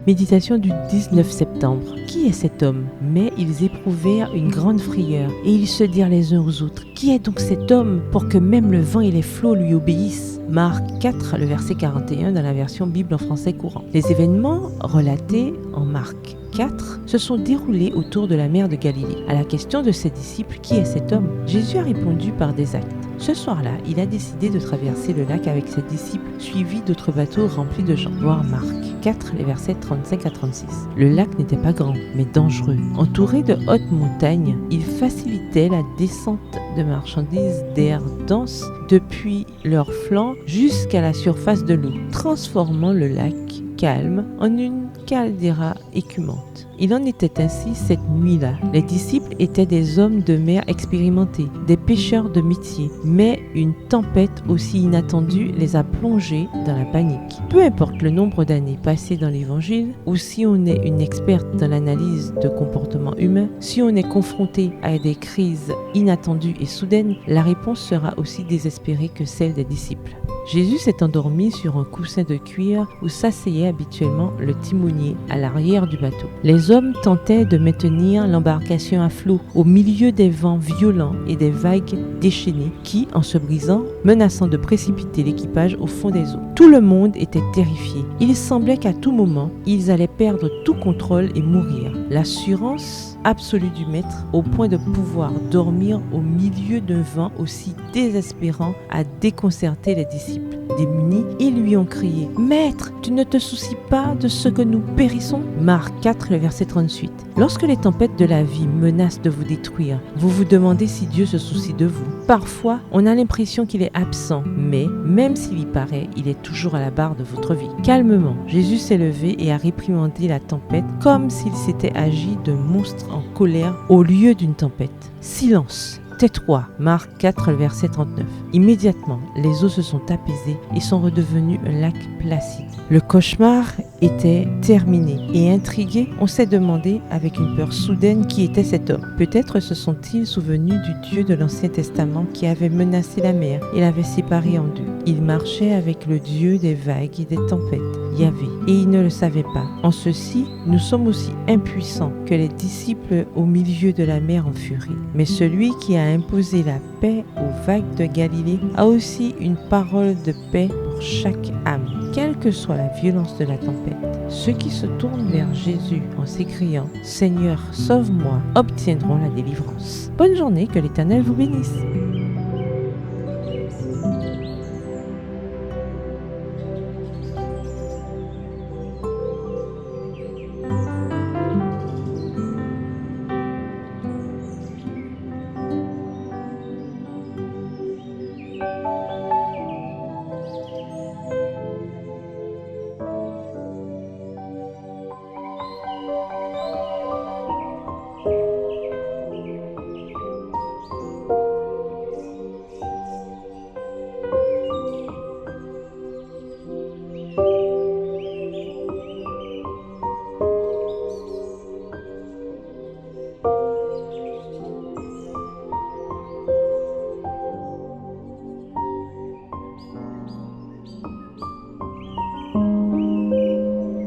Méditation du 19 septembre. Qui est cet homme? Mais ils éprouvèrent une grande frayeur et ils se dirent les uns aux autres: qui est donc cet homme pour que même le vent et les flots lui obéissent? Marc 4, le verset 41 dans la version Bible en français courant. Les événements relatés en Marc 4 se sont déroulés autour de la mer de Galilée. À la question de ses disciples, qui est cet homme? Jésus a répondu par des actes. Ce soir-là, il a décidé de traverser le lac avec ses disciples, suivis d'autres bateaux remplis de gens. Voir Marc 4, les versets 35 à 36. Le lac n'était pas grand, mais dangereux. Entouré de hautes montagnes, il facilitait la descente de marchandises d'air dense depuis leurs flancs jusqu'à la surface de l'eau, transformant le lac calme en une caldeira écumante. Il en était ainsi cette nuit-là. Les disciples étaient des hommes de mer expérimentés, des pêcheurs de métier, mais une tempête aussi inattendue les a plongés dans la panique. Peu importe le nombre d'années passées dans l'évangile, ou si on est une experte dans l'analyse de comportement humain, si on est confronté à des crises inattendues et soudaines, la réponse sera aussi désespérée que celle des disciples. Jésus s'est endormi sur un coussin de cuir où s'asseyait habituellement le timonier à l'arrière du bateau. Les hommes tentaient de maintenir l'embarcation à flot au milieu des vents violents et des vagues déchaînées qui, en se brisant, menaçant de précipiter l'équipage au fond des eaux. Tout le monde était terrifié. Il semblait qu'à tout moment, ils allaient perdre tout contrôle et mourir. L'assurance absolue du maître, au point de pouvoir dormir au milieu d'un vent aussi désespérant, a déconcerté les disciples. Démunis, ils lui ont crié: Maître, tu ne te soucies pas de ce que nous périssons? Marc 4, le verset 38. Lorsque les tempêtes de la vie menacent de vous détruire, vous vous demandez si Dieu se soucie de vous. Parfois, on a l'impression qu'il est absent, mais même s'il y paraît, il est toujours à la barre de votre vie. Calmement, Jésus s'est levé et a réprimandé la tempête comme s'il s'était agi d'un monstre en colère au lieu d'une tempête. Silence! Tais-toi, Marc 4, verset 39. Immédiatement, les eaux se sont apaisées et sont redevenues un lac placide. Le cauchemar était terminé et intrigué, on s'est demandé avec une peur soudaine qui était cet homme. Peut-être se sont-ils souvenus du Dieu de l'Ancien Testament qui avait menacé la mer et l'avait séparée en deux. Il marchait avec le Dieu des vagues et des tempêtes, Yahvé, et il ne le savait pas. En ceci, nous sommes aussi impuissants que les disciples au milieu de la mer en furie. Mais celui qui a imposé la paix aux vagues de Galilée a aussi une parole de paix pour chaque âme. Quelle que soit la violence de la tempête, ceux qui se tournent vers Jésus en s'écriant « Seigneur, sauve-moi » obtiendront la délivrance. Bonne journée, que l'Éternel vous bénisse.